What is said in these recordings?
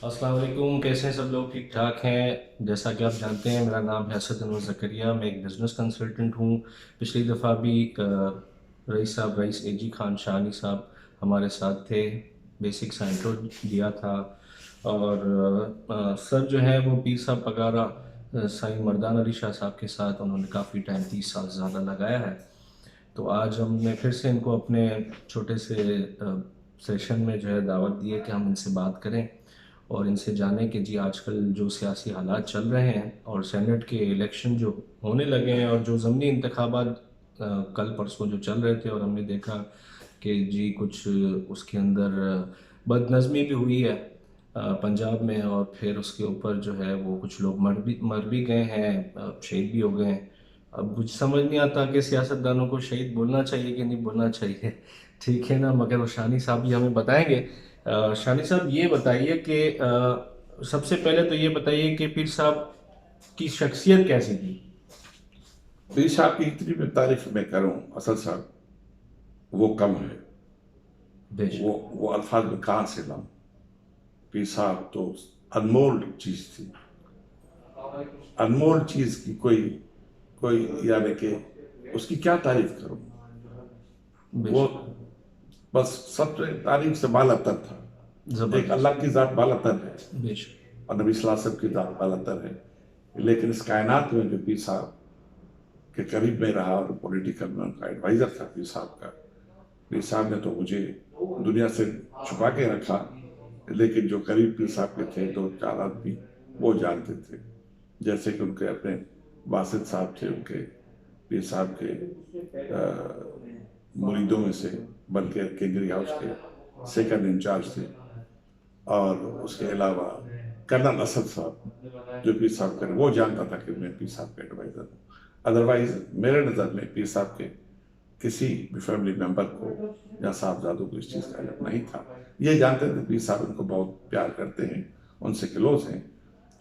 अस्सलाम वालेकुम। कैसे हैं सब लोग? ठीक ठाक हैं। जैसा कि आप जानते हैं, मेरा नाम है असद अनवर ज़करिया। मैं एक बिज़नेस कंसल्टेंट हूँ। पिछली दफ़ा भी रईस एजी खान शानी साहब हमारे साथ थे। बेसिक सा इंट्रो दिया था। और सर जो है वो पीर साहब पगारा साईं मर्दान अली शाह साहब के साथ उन्होंने काफ़ी टाइम 30 साल ज़्यादा लगाया है। तो आज हमने फिर से इनको अपने छोटे से सेशन में जो है दावत दी है कि हम इनसे बात करें और इनसे जानें कि जी आजकल जो सियासी हालात चल रहे हैं और सेनेट के इलेक्शन जो होने लगे हैं और जो ज़मनी इंतखाबात कल परसों जो चल रहे थे और हमने देखा कि जी कुछ उसके अंदर बदनज़मी भी हुई है पंजाब में, और फिर उसके ऊपर जो है वो कुछ लोग मर भी गए हैं, शहीद भी हो गए हैं। अब मुझे समझ नहीं आता कि सियासतदानों को शहीद बोलना चाहिए कि नहीं बोलना चाहिए। ठीक है ना, मगर वो शानी साहब भी हमें बताएंगे। शानी साहब ये बताइए कि सबसे पहले तो ये बताइए कि पीर साहब की शख्सियत कैसी थी? पीर साहब की इतनी भी तारीफ मैं करूं असद साहब, वो कम है। वो बेशक। वो अल्फाज में कहाँ से लाऊं। पीर साहब तो अनमोल चीज थी। अनमोल चीज की कोई कोई यानी कि उसकी क्या तारीफ करूं। वो बेशक। बस सबसे तारीफ से बालातर था। एक अल्लाह ज़बरदस्त। की जात बालातर है बेशक। और नबी सल्लल्लाहु अलैहि वसल्लम की जात बालातर है। लेकिन इस कायनात में जो पीर साहब के करीब में रहा और पॉलिटिकल में उनका एडवाइजर था पीर साहब का, पीर साहब ने तो मुझे दुनिया से छुपा के रखा। लेकिन जो करीब पीर साहब के थे दो चार आदमी वो जानते थे। जैसे कि उनके अपने बासित साहब थे, उनके पीर साहब के मुरीदों में से, बल्कि केंद्रीय हाउस के सेकंड इंचार्ज थे। और उसके अलावा कर्नल असद साहब जो पीर साहब करे, वो जानता था कि मैं पीर साहब का एडवाइजर हूँ। अदरवाइज मेरे नज़र में पीर साहब के किसी भी फैमिली मेंबर को या साहबजादों को इस चीज़ का इल्म नहीं था। ये जानते थे पीर साहब उनको बहुत प्यार करते हैं, उनसे क्लोज हैं,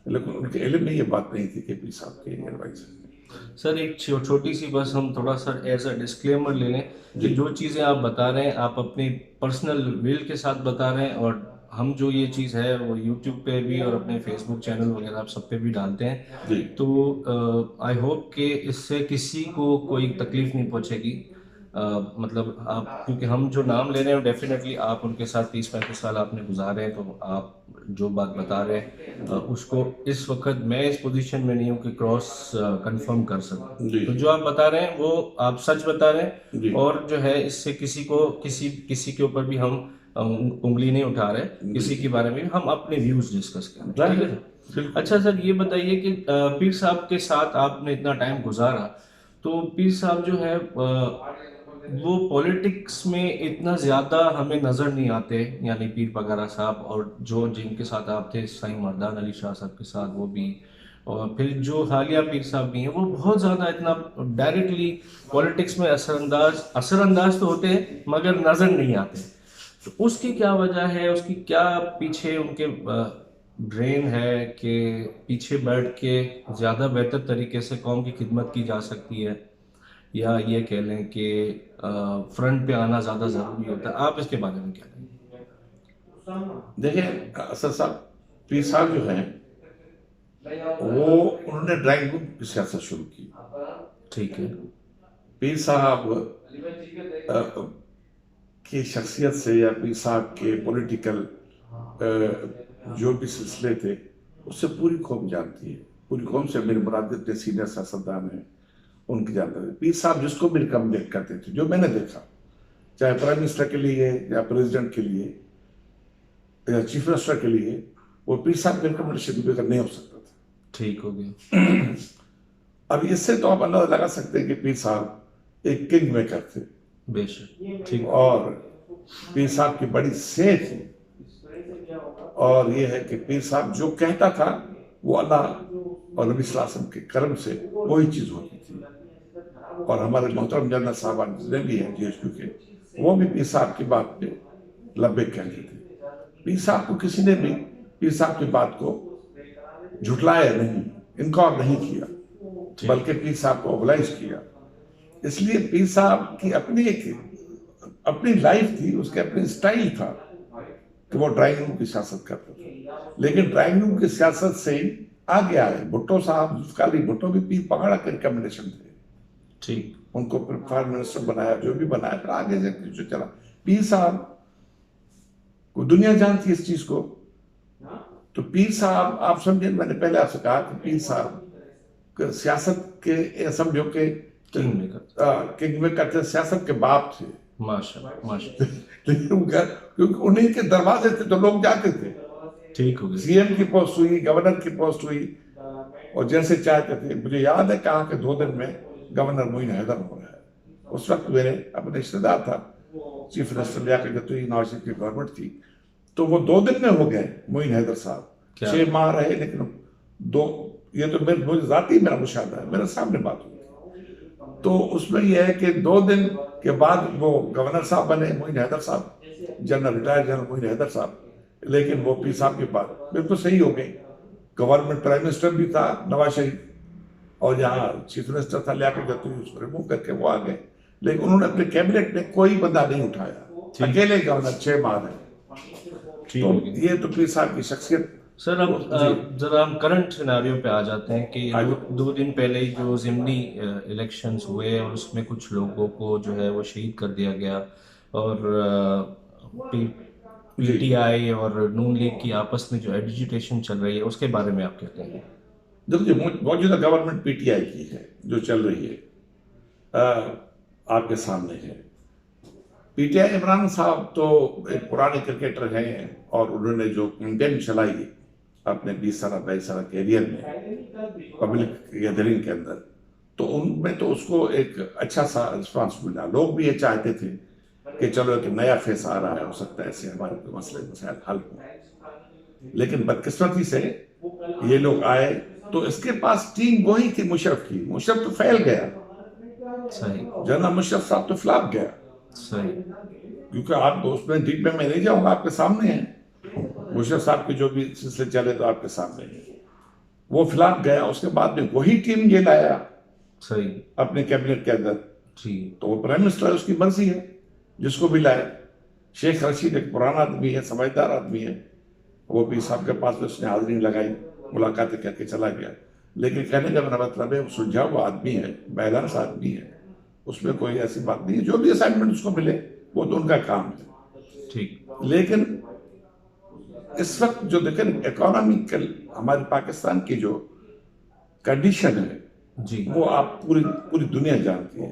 लेकिन उनके इल्म में ये बात नहीं थी कि पीर साहब के एडवाइजर हैं। सर एक छोटी सी बस हम थोड़ा सा एज अ डिस्क्लेमर ले लें कि जी जो चीज़ें आप बता रहे हैं आप अपनी पर्सनल विल के साथ बता रहे हैं, और हम जो ये चीज़ है वो यूट्यूब पे भी और अपने फेसबुक चैनल वगैरह आप सब पे भी डालते हैं। जी तो आई होप कि इससे किसी को कोई तकलीफ नहीं पहुंचेगी। मतलब आप, क्योंकि हम जो नाम ले रहे हैं डेफिनेटली आप उनके साथ 30-35 साल आपने गुजारे हैं, तो आप जो बात बता रहे हैं उसको इस वक्त मैं इस पोजीशन में नहीं हूँ कि क्रॉस कंफर्म कर सकूं। जी तो जो आप बता रहे हैं वो आप सच बता रहे हैं, जी और जो है इससे किसी को किसी के ऊपर भी हम उंगली नहीं उठा रहे। जी किसी के बारे में भी हम अपने व्यूज डिस्कस कर रहे हैं, ठीक जाहिर है है, सर? बिल्कुल। अच्छा सर, ये बताइए कि पीर साहब के साथ आपने इतना टाइम गुजारा, तो पीर साहब जो है वो पॉलिटिक्स में इतना ज़्यादा हमें नज़र नहीं आते, यानी पीर पगारा साहब और जो जिनके साथ आप थे साईं मर्दान अली शाह साहब के साथ वो भी, और फिर जो हालिया पीर साहब भी हैं वो बहुत ज़्यादा इतना डायरेक्टली पॉलिटिक्स में असरअंदाज तो होते हैं मगर नज़र नहीं आते। तो उसकी क्या वजह है, उसकी क्या पीछे उनके ब्रेन है कि पीछे बैठ के ज़्यादा बेहतर तरीके से कौम की खिदमत की जा सकती है, या ये कह लें कि फ्रंट पे आना ज़्यादा ज़रूरी होता है? आप इसके बारे में क्या कहेंगे? देखिए असद साहब, पीर साहब जो हैं वो उन्होंने ड्राइंग रूम की सियासत शुरू की। ठीक है। पीर साहब की शख्सियत से या पीर साहब के पॉलिटिकल जो भी सिलसिले थे उससे पूरी कौम जानती है। पूरी कौम से मेरे मुराद इतने सीनियर सियासतदान हैं उनकी जानते थे। पीर साहब जिसको भी रिकमेंडेट करते थे, जो मैंने देखा, चाहे प्राइम मिनिस्टर के लिए या प्रेसिडेंट के लिए या चीफ मिनिस्टर के लिए, वो पीर साहब के रिकमेंडेशन बगैर नहीं हो सकता था। ठीक हो गया। अब इससे तो आप अंदाजा लगा सकते हैं कि पीर साहब एक किंग मेकर थे। बेशक। ठीक। और पीर साहब की बड़ी सेठ थी। और ये है कि पीर साहब जो कहता था वो अल्लाह और नबी सल्लल्लाहु अलैहि वसल्लम के करम से वही चीज होती थी। और हमारे मोहतरम जनरल साहब जितने भी हैं जीएचक्यू के, वो भी पीर साहब की बात पे लब्बैक कहते थे। पीर साहब को किसी ने भी पीर साहब की बात को झुटलाया नहीं, इनकार नहीं किया, ठीक। बल्कि पीर साहब को ओबलाइज किया। इसलिए पीर साहब की अपनी अपनी लाइफ थी, उसके अपनी स्टाइल था कि वो ड्राइंग रूम की सियासत करता था। लेकिन ड्राइंग रूम की सियासत से आ गया है। भुट्टो साहब, जुल्फिकार अली भुट्टो भी पीर पगड़ा के रिकमेंडेशन थे, ठीक। उनको फिर प्राइम मिनिस्टर बनाया, जो भी बनाया, फिर आगे से जो चला। पीर साहब को दुनिया जानती है इस चीज को। तो पीर साहब, आप समझे, मैंने पहले आपसे कहा कि पीर साहब सियासत के समझो के किंग मेकर, किंग मेकर थे, सियासत के बाप थे। माशाल्लाह माशाल्लाह। लेकिन क्योंकि उन्हीं के दरवाजे थे तो लोग जाते थे। ठीक हो गया। सीएम की पोस्ट हुई, गवर्नर की पोस्ट हुई, और जैसे चाहते थे। मुझे याद है कहा कि 2 दिन में गवर्नर मोइन हैदर हो रहा है। उस वक्त मेरे अपने रिश्तेदार था, चीफ मिनिस्टर लियाकत जतोई नवाज शरीफ की गवर्नमेंट थी, तो वो 2 दिन में हो गए मोइन हैदर साहब। 6 माह रहे, लेकिन ये तो मुझे जाती मेरा मुशाहदा है, मेरे सामने बात हुई। तो उसमें यह है कि 2 दिन के बाद वो गवर्नर साहब बने, मोइन हैदर साहब, general retired general Moin Haider साहब। लेकिन वो पीर साहब की बात बिल्कुल सही हो गई। गवर्नमेंट प्राइम मिनिस्टर भी था नवाज शरीफ, और यहाँ चीफ मिनिस्टर था लियाकत जतोई, उसको रिमूव करके वो आ गए। लेकिन उन्होंने अपने कैबिनेट में कोई बंदा नहीं उठाया, अकेले गवर्नर 6 माह है। तो ये तो पीर साहब की शख्सियत। सर अब जरा हम करंट सिनारियो पे आ जाते हैं कि 2 दिन पहले ही जो ज़िमनी इलेक्शंस हुए और उसमें कुछ लोगों को जो है वो शहीद कर दिया गया, और पीटीआई और नून लीग की आपस में जो एजिटेशन चल रही है उसके बारे में आप कहते हैं? देखिए, मौजूदा गवर्नमेंट पीटीआई की है जो चल रही है, आपके सामने है। पीटीआई, इमरान साहब तो एक पुराने क्रिकेटर हैं, और उन्होंने जो कैंपेन चलाई अपने 20 साल 22 साल कैरियर में पब्लिक गैदरिंग के अंदर, तो उनमें तो उसको एक अच्छा सा रिस्पॉन्स मिला। लोग भी ये चाहते थे कि चलो एक नया फेस आ रहा है, हो सकता है ऐसे हमारे मसले मसाइल हल हो। लेकिन बदकिस्मती से ये लोग आए, तो इसके पास टीम वही थी मुशर्रफ की। मुशर्रफ तो फैल गया, सही। जनरल मुशर्रफ साहब तो फ्लॉप गया। सही। क्योंकि आप उसमें डीप में मैं नहीं जाऊंगा, आपके सामने है मुशर्रफ साहब के जो भी सिलसिले चले तो आपके सामने है। वो फ्लॉप गया, उसके बाद में वही टीम ये लाया सही अपने कैबिनेट के अंदर। जी। तो वो प्राइम मिनिस्टर है, उसकी मर्जी है जिसको भी लाए। शेख रशीद एक पुराना आदमी है, समझदार आदमी है, वो पीर साहब के पास में उसने हाजिरी लगाई, मुलाकातें करके चला गया। लेकिन कहने का मेरा मतलब है, वो सुलझा हुआ आदमी है, बैलेंस आदमी है, उसमें कोई ऐसी बात नहीं है। जो भी असाइनमेंट उसको मिले वो तो उनका काम है। ठीक। लेकिन इस वक्त जो देखें इकोनॉमिकल हमारे पाकिस्तान की जो कंडीशन है जी, वो आप पूरी पूरी दुनिया जानती है,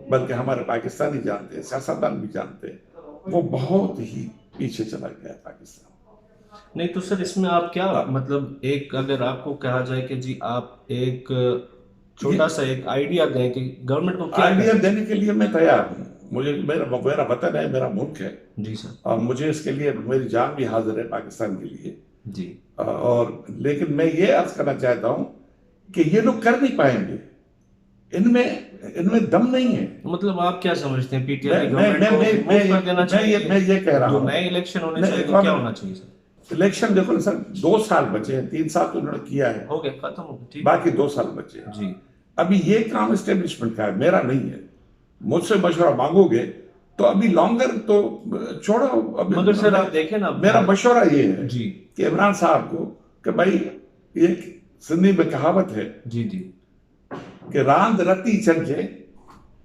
बल्कि हमारे पाकिस्तानी जानते हैं, सियासतदान भी जानते हैं, वो बहुत ही पीछे चला गया है पाकिस्तान। नहीं तो सर इसमें आप क्या मतलब, एक अगर आपको कहा जाए कि जी आप एक छोटा सा एक आइडिया दें कि गवर्नमेंट को क्या आइडिया देने के लिए मैं तैयार हूँ। मुझे मेरा वतन है, मेरा मुल्क है जी सर। और मुझे इसके लिए मेरी जान भी हाजिर है पाकिस्तान के लिए जी। और लेकिन मैं ये अर्ज करना चाहता हूँ कि ये लोग कर नहीं पाएंगे, इनमें दम नहीं है। मतलब आप क्या समझते हैं पीटीआई मैं ये कह रहा हूँ, नए इलेक्शन होने चाहिए तो क्या होना चाहिए सर? इलेक्शन देखो ना सर, 2 साल बचे हैं, 3 साल तो उन्होंने किया है, हो गया, खत्म हो गया, ठीक। बाकी 2 साल बचे हैं। जी। अभी ये काम एस्टेब्लिशमेंट का है, मेरा नहीं है। मुझसे मशवरा मांगोगे तो अभी लॉन्गर तो छोड़ो। अभी मगर सर आप देखें ना, मेरा मशवरा ये है जी कि इमरान साहब को कि भाई, ये सिंधी में कहावत है जी जी कि रांद रती छजे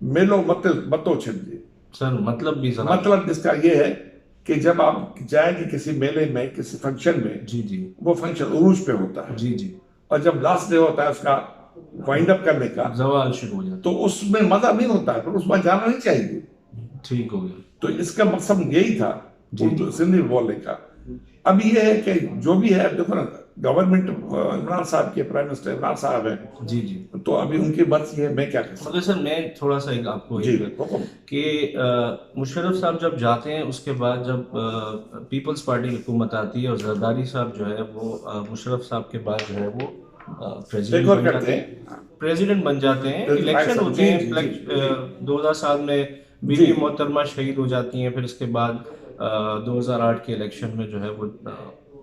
मेलो मतो छजे। सर मतलब भी जरा मतलब इसका ये है कि जब आप जाएंगे किसी मेले में, किसी फंक्शन में, जी जी वो फंक्शन उरूज पे होता है जी जी, और जब लास्ट डे होता है उसका वाइंड अप करने का, जवाल शुरू हो जाता तो उसमें मजा नहीं होता है, फिर उसमें जाना नहीं चाहिए। है। ठीक हो गया। तो इसका मकसद यही था उर्दू सिंधी बोलने का। अब ये है कि जो भी है, देखो ना, गवर्नमेंट इमरान साहब के प्राइम मिनिस्टर इमरान साहब है, जी जी। तो अभी उनकी मर्जी है, मैं क्या कर सकता मगर सर मैं थोड़ा सा एक आपको जी, एक कि मुशर्रफ साहब जब जाते हैं उसके बाद जब पीपल्स पार्टी की हुकूमत आती है और जरदारी साहब जो है वो मुशर्रफ साहब के बाद जो है वो प्रेसिडेंट बन जाते हैं। इलेक्शन होते हैं 2007 में, बीबी मोहतरमा शहीद हो जाती हैं, फिर इसके बाद 2008 के इलेक्शन में जो है वो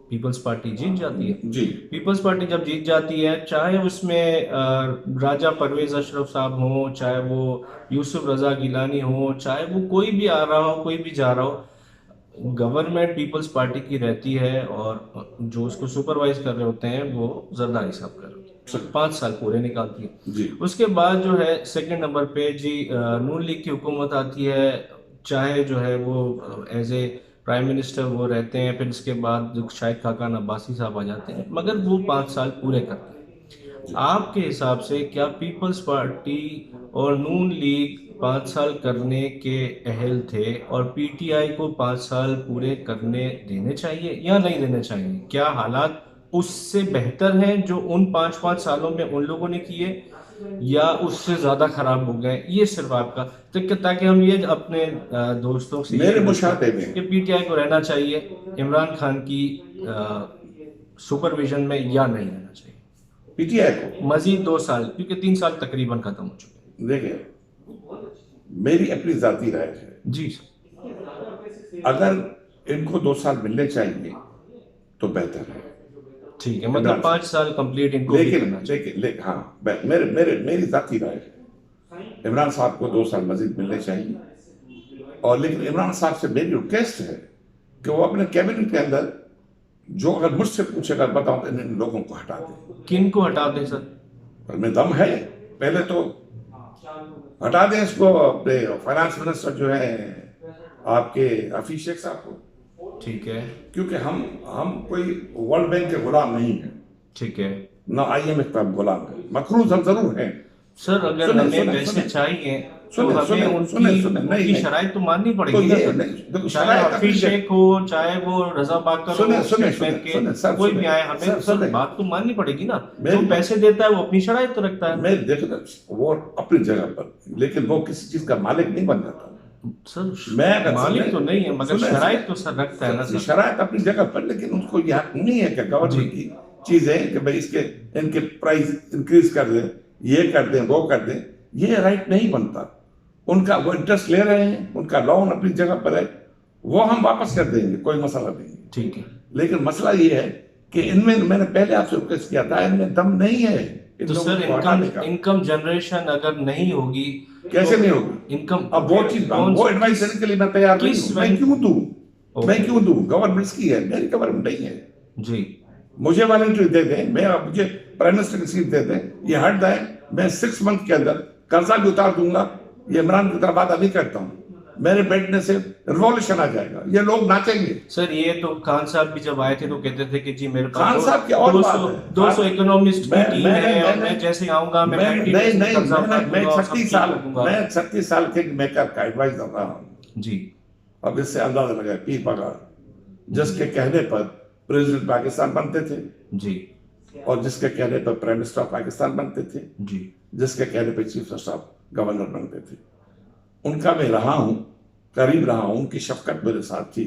पीपल्स पार्टी जीत जाती है। जी। पीपल्स पार्टी जब जीत जाती है, चाहे उसमें राजा परवेज अशरफ साहब हो, चाहे वो यूसुफ रजा गिलानी हो, चाहे वो कोई भी आ रहा हो, कोई भी जा रहा हो, गवर्नमेंट पीपल्स पार्टी की रहती है और जो उसको सुपरवाइज कर रहे होते हैं वो जरदारी साहब कर रहे होते हैं, 5 साल पूरे निकालती है। जी उसके बाद जो है सेकंड नंबर पे जी नून लीग की हुकूमत आती है, चाहे जो है वो एज ए प्राइम मिनिस्टर वो रहते हैं, फिर इसके बाद जो शायद खाकान अब्बासी साहब आ जाते हैं, मगर वो 5 साल पूरे करते हैं। आपके हिसाब से क्या पीपल्स पार्टी और नून लीग 5 साल करने के अहल थे और पीटीआई को 5 साल पूरे करने देने चाहिए या नहीं देने चाहिए? क्या हालात उससे बेहतर हैं जो उन 5-5 सालों में उन लोगों ने किए, या उससे ज्यादा खराब हो गए? ये सिर्फ आपका तो ताकि हम ये अपने दोस्तों से मेरे ये मुशाहदे में कि पीटीआई को रहना चाहिए इमरान खान की सुपरविजन में या नहीं रहना चाहिए पीटीआई को। मजीद 2 साल, क्योंकि 3 साल तकरीबन खत्म हो चुके देखिए, मेरी अपनी जाती राय है, हैं। जी अगर इनको 2 साल मिलने चाहिए तो बेहतर है। ठीक है, मतलब 5 साल कंप्लीट इनको भी लेकिन करना चाहिए। लेकिन हाँ, मेरे मेरे मेरी जाती राय है, इमरान साहब को 2 साल मजीद मिलने चाहिए। और लेकिन इमरान साहब से मेरी रिक्वेस्ट है कि वो अपने कैबिनेट के अंदर जो, अगर मुझसे पूछेगा बताओ तो इन लोगों को हटा दें। किन को हटा दें सर? में दम है, पहले तो हटा दें इसको, अपने फाइनेंस मिनिस्टर जो है आपके हफीज शेख साहब को, ठीक है, क्योंकि हम कोई वर्ल्ड बैंक के गुलाम नहीं है, ठीक है ना IMF का गुलाम है। मकरूज हम जरूर हैं सर, अगर सुने, हमें सुने, पैसे सुने, चाहिए तो सुने, हमें सुने, उनकी सुने, सुने, नहीं, उनकी नहीं। शराइत तो माननी तो पड़ेगी ना ये सर। नहीं, देखो, चाहे शराइत हफीज अपनी शेख हो, चाहे वो रजा बाकर सुने, हो, सुने, स्टेट बैंक सुने, के सुने, सर, कोई सुने, भी आए, हमें सर, सर सुने। बात तो माननी पड़ेगी ना। मैं- जो पैसे देता है वो अपनी शराइत तो रखता है। मैं देखो ना, वो अपनी जगह पर, लेकिन वो किसी चीज का मालिक नहीं बन जाता। सर मैं अगर मालिक तो नहीं है, मगर सुने, शराइत सुने, तो सर रखता है ना सर। शराइत अपनी जगह पर, लेकिन उनको यह हक नहीं है कि गवर्नमेंट की चीजें कि भाई इसके इनके प्राइस इंक्रीज कर दें, ये कर दें, वो कर दें, ये राइट नहीं बनता। उनका वो इंटरेस्ट ले रहे हैं, उनका लोन अपनी जगह पर है, वो हम वापस कर देंगे, कोई मसला नहीं है। ठीक है, लेकिन मसला ये है कि इनमें, मैंने पहले आपसे रिक्वेस्ट किया था, इनमें दम नहीं है इन तो लोगों सर को हटाने का। इनकम जनरेशन अगर नहीं होगी कैसे तो नहीं होगी? इनकम अब वो चीज, वो एडवाइस देने के लिए मैं तैयार नहीं किस हूं। मैं क्यों दूं? ओके। मैं क्यों दूं? गवर्नमेंट की है, मेरी गवर्नमेंट नहीं है। जी मुझे वॉलंटियर दे दें, मैं मुझे प्राइम मिनिस्टर की सीट दे दें, ये हट जाए, मैं 6 मंथ के अंदर कर्जा भी उतार दूंगा। ये इमरान की तरह वादा नहीं करता हूं, मेरे बैठने से रिवॉल्यूशन आ जाएगा, ये लोग नाचेंगे। सर, ये तो खान साहब भी जब आए थे तो कहते थे कि जी मेरे पास खान साहब की और बात है। 200 इकोनॉमिस्ट की मैं- टीम मैंने- है और मैंने- मैं जैसे आऊंगा मैं मैं 90 नहीं days में नहीं कर्जा मैं उतार दूंगा और सब 36 ठीक साल कर दूंगा। मैं 36 साल के मेकर का एडवाइजर रहा हूं। जी अब इससे अंदाजा लगा पीर पगार, जिसके कहने पर प्रेसिडेंट पाकिस्तान बनते थे, जी और जिसके कहने पर प्राइम मिनिस्टर ऑफ पाकिस्तान बनते थे, जी जिसके कहने पर चीफ मिनिस्टर ऑफ गवर्नर बनते थे। उनका मैं रहा हूं, करीब रहा हूं, उनकी शफकत मेरे साथ थी।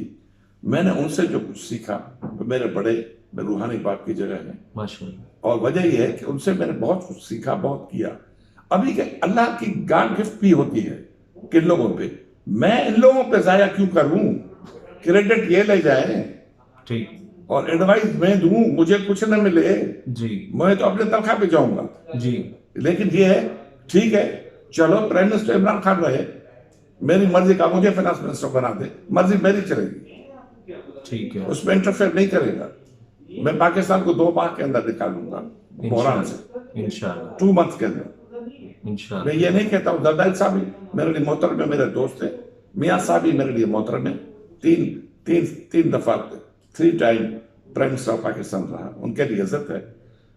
मैंने उनसे जो कुछ सीखा, वो मेरे बड़े रूहानी बाप की जगह है, माशाल्लाह। और वजह यह है कि उनसे मैंने बहुत कुछ सीखा, बहुत किया। अभी के अल्लाह की गॉड गिफ्ट भी होती है किन लोगों पे, मैं इन लोगों पे जाया क्यों करूं? क्रेडिट ये ले जाए ठीक और एडवाइस मैं दूं, मुझे कुछ न मिले, जी मैं तो अपने तनख्वाह पे जाऊंगा। जी लेकिन ये है, ठीक है, चलो प्राइम मिनिस्टर इमरान खान रहे, मेरी मर्जी का मुझे फाइनेंस मिनिस्टर बना दे, मर्जी मेरी चलेगी, ठीक है, उसमें इंटरफेयर नहीं करेगा। मैं पाकिस्तान को 2 माह के अंदर निकालूंगा बहरान से, इंशाल्लाह 2 मंथ के अंदर। इंशाल्लाह। मैं ये नहीं कहता हूँ, जरदारी साहब भी मेरे लिए मोहतरम है, मेरे दोस्त है, मियाँ साहब भी मेरे लिए मोहतरम है, तीन दफा 3 time prime minister of Pakistan रहा, उनके लिए इज्जत है।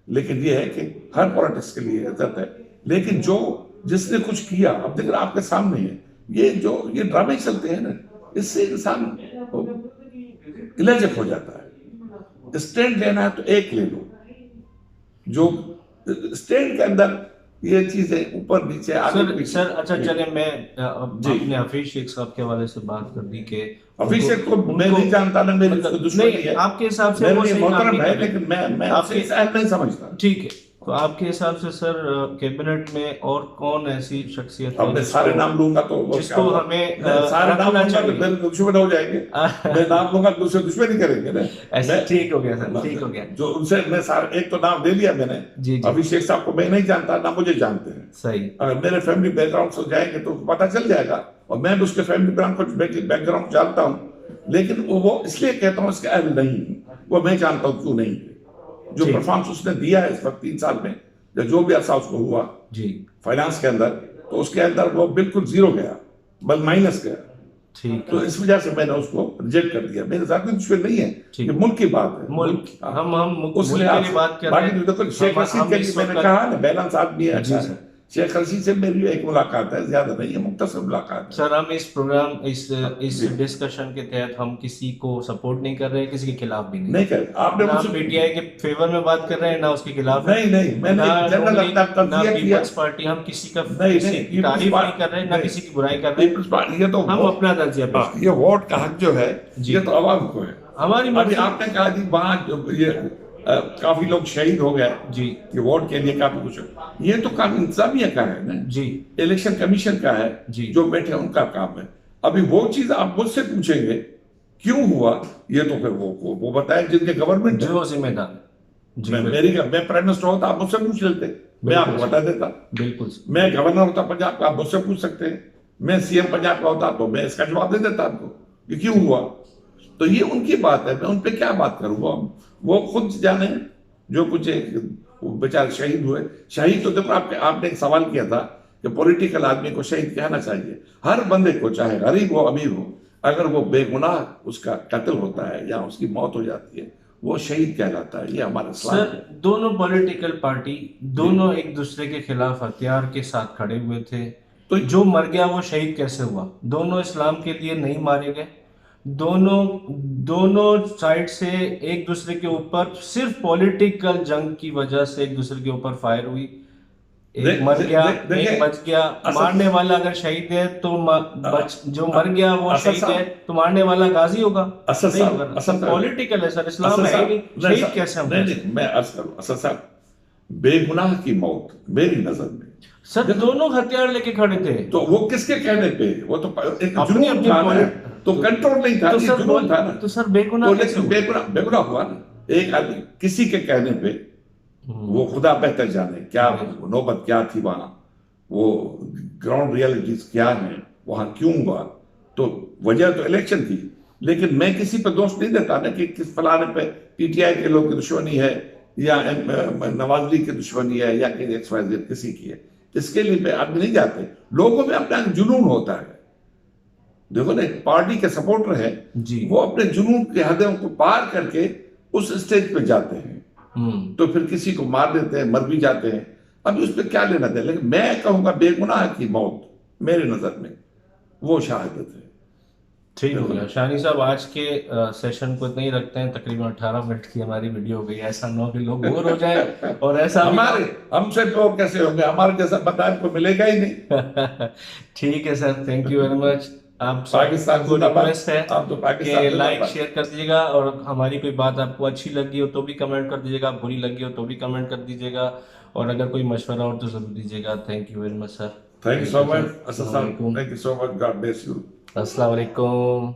लेकिन ये है कि हर पॉलिटिक्स के लिए इज्जत है, लेकिन जो जिसने कुछ किया, अब देख आपके सामने है, ये ड्रामे चलते हैं ना, इससे इंसान इलेजिक हो जाता है। स्टैंड लेना है तो एक ले लो, जो स्टैंड के अंदर ये चीजें ऊपर नीचे आगे सर पीछे। सर अच्छा चले, मैं अब जी। आपने हफीज शेख साहब के हवाले से बात कर दी कि हफीज शेख को मैं नहीं जानता ना, मेरी उसको दुश्मनी नहीं, है, आपके हिसाब से मेरे वो लिए सही काम मोहतरम नहीं है, कर रहे। लेकिन मैं आपके- आपसे अहम नहीं समझता। ठीक है, तो आपके हिसाब से सर कैबिनेट में और कौन ऐसी शख्सियत है अब मैं सारे नाम लूंगा तो वो जिसको क्या होगा? हमें, मैं सारे नाम रखना लूंगा तो चाहिए। मेरे दुश्मन हो जाएंगे। मैं नाम लूंगा तो दूसरे दुश्मनी करेंगे ना। ऐसा मैं- ठीक हो गया सर, ठीक हो गया, जो उनसे मैं सारे, एक तो नाम दे लिया मैंने, जी जी अभिषेक साहब को मैं नहीं जानता ना मुझे जानते हैं। सही, अगर मेरे फैमिली बैकग्राउंड से जाएंगे तो पता चल जाएगा, और मैं भी उसके फैमिली बैकग्राउंड जानता हूँ। लेकिन वो इसलिए कहता हूँ इसका अहल नहीं है, वो मैं जानता हूँ क्यों नहीं है। जो जी। परफॉर्मेंस उसने दिया है इस वक्त 3 साल में, या जो भी अरसा उसको हुआ जी फाइनेंस के अंदर, तो उसके अंदर वो बिल्कुल जीरो गया, बल माइनस गया। ठीक तो है। इस वजह से मैंने उसको रिजेक्ट कर दिया। मेरे साथ में दुश्मन नहीं है, ठीक। ये मुल्क की बात है। मुल्क हाँ। हम उस मुल्क लिहाज के लिए से बात कर रहे बाकी हैं। देखो शेख रशीद के लिए इस मैंने वक्त कहा ना, बैलेंस आदमी है, जी अच्छा है। सर। शेख रशीद से मेरी एक मुलाकात है, ज्यादा नहीं है, मुख्तसर मुलाकात है। सर हम इस प्रोग्राम इस जी। डिस्कशन के तहत हम किसी को सपोर्ट नहीं कर रहे हैं, किसी के खिलाफ भी नहीं। नहीं कर आपने ना मुझसे पीटीआई के फेवर में बात कर रहे हैं, ना उसके खिलाफ है। नहीं नहीं, मैंने ना जनरल नून लीग, अपना ना तजिया किया। पीपल्स पार्टी, हम किसी का नहीं किसी नहीं, की तारीफ नहीं कर रहे, ना किसी की बुराई कर रहे हैं। पीपल्स पार्टी ये तो हम अपना दर्जा पेश हाँ, ये वोट का हक जो है जी। ये तो अवाम को है। हमारी अभी मर्जी। आपने कहा जी वहाँ जो ये काफी लोग शहीद हो गए जी कि वोट के लिए, काफी कुछ, ये तो काम इंतजामिया का है ना, जी इलेक्शन कमीशन का है, जी। जो बैठे उनका काम है। अभी वो चीज आप मुझसे पूछेंगे क्यों हुआ, ये तो फिर वो बताए जिनके गवर्नमेंट है। जो जिम्मेदार जी मैं प्राइम मिनिस्टर होता आप मुझसे पूछ लेते, मैं आपको बता देता। बिल्कुल मैं गवर्नर होता पंजाब का, आप मुझसे पूछ सकते हैं। मैं सीएम पंजाब का होता तो मैं इसका जवाब दे देता आपको कि क्यों हुआ। तो ये उनकी बात है, मैं उन पे क्या बात करूंगा, वो खुद जाने। जो कुछ बेचारे शहीद हुए, शहीद तो देखो आपने एक सवाल किया था कि पॉलिटिकल आदमी को शहीद कहना चाहिए। हर बंदे को, चाहे गरीब हो अमीर हो, अगर वो बेगुनाह उसका कत्ल होता है या उसकी मौत हो जाती है, वो शहीद कहलाता है। ये हमारा इस्लाम है। सर दोनों पॉलिटिकल पार्टी दोनों एक दूसरे के खिलाफ हथियार के साथ खड़े हुए थे, तो जो मर गया वो शहीद कैसे हुआ? दोनों इस्लाम के लिए नहीं मारे गए, दोनों साइड से एक दूसरे के ऊपर सिर्फ पॉलिटिकल जंग की वजह से एक दूसरे के ऊपर फायर हुई। एक मर गया, एक बच गया। मारने वाला अगर शहीद है तो जो मर गया वो शहीद है, तो मारने वाला गाजी होगा। पॉलिटिकल है सर, इस्लाम है नहीं। शहीद कैसे हम? नहीं, मैं अर्ज करूं, असद साहब, बेगुनाह की मौत मेरी नजर में, सर दोनों हथियार लेके खड़े थे, तो वो किसके कहने पे? वो तो एक अपनी जुनून था ना, तो कंट्रोल नहीं था, तो ये सर जुनून था ना। तो सर बेगुनाह कैसे हुआ? बेगुनाह हुआ ना, एक आदमी किसी के कहने पे, वो खुदा बेहतर जाने क्या नौबत क्या थी वहां, वो ग्राउंड रियलिटीज क्या है, वहां क्यों हुआ। तो वजह तो इलेक्शन थी, लेकिन मैं किसी पर दोष नहीं देता ना कि किस फलाने पे पीटीआई के लोग की दुश्मनी है या नवाज लीग की दुश्मनी है या किसी की है। इसके लिए आदमी नहीं जाते, लोगों में अपना जुनून होता है। देखो ना, पार्टी के सपोर्टर है जी, वो अपने जुनून के हदों को पार करके उस स्टेज पे जाते हैं, तो फिर किसी को मार देते हैं, मर भी जाते हैं। अभी उस पर क्या लेना दे, लेकिन मैं कहूंगा बेगुनाह की मौत मेरी नजर में वो शहादत है। ठीक हो गया शानी साहब, आज के सेशन को इतना ही रखते हैं। तकरीबन 18 मिनट की हमारी वीडियो हो गई। ऐसा ना हो कि लोग बोर हो जाए, और ऐसा हमसे बोर कैसे होंगे, हमारे जैसा बता आपको मिलेगा ही नहीं। ठीक है sir, thank you very much. आप पाकिस्तान को रिक्वेस्ट है आप तो पाकिस्तान कि लाइक शेयर कर दीजिएगा, और हमारी कोई बात आपको अच्छी लगी हो तो भी कमेंट कर दीजिएगा, बुरी लगी हो तो भी कमेंट कर दीजिएगा, और अगर कोई मशवरा हो तो जरूर दीजिएगा। Thank you very much sir. Thank you so much, thank you so much, God bless you. अस्सलाम वालेकुम।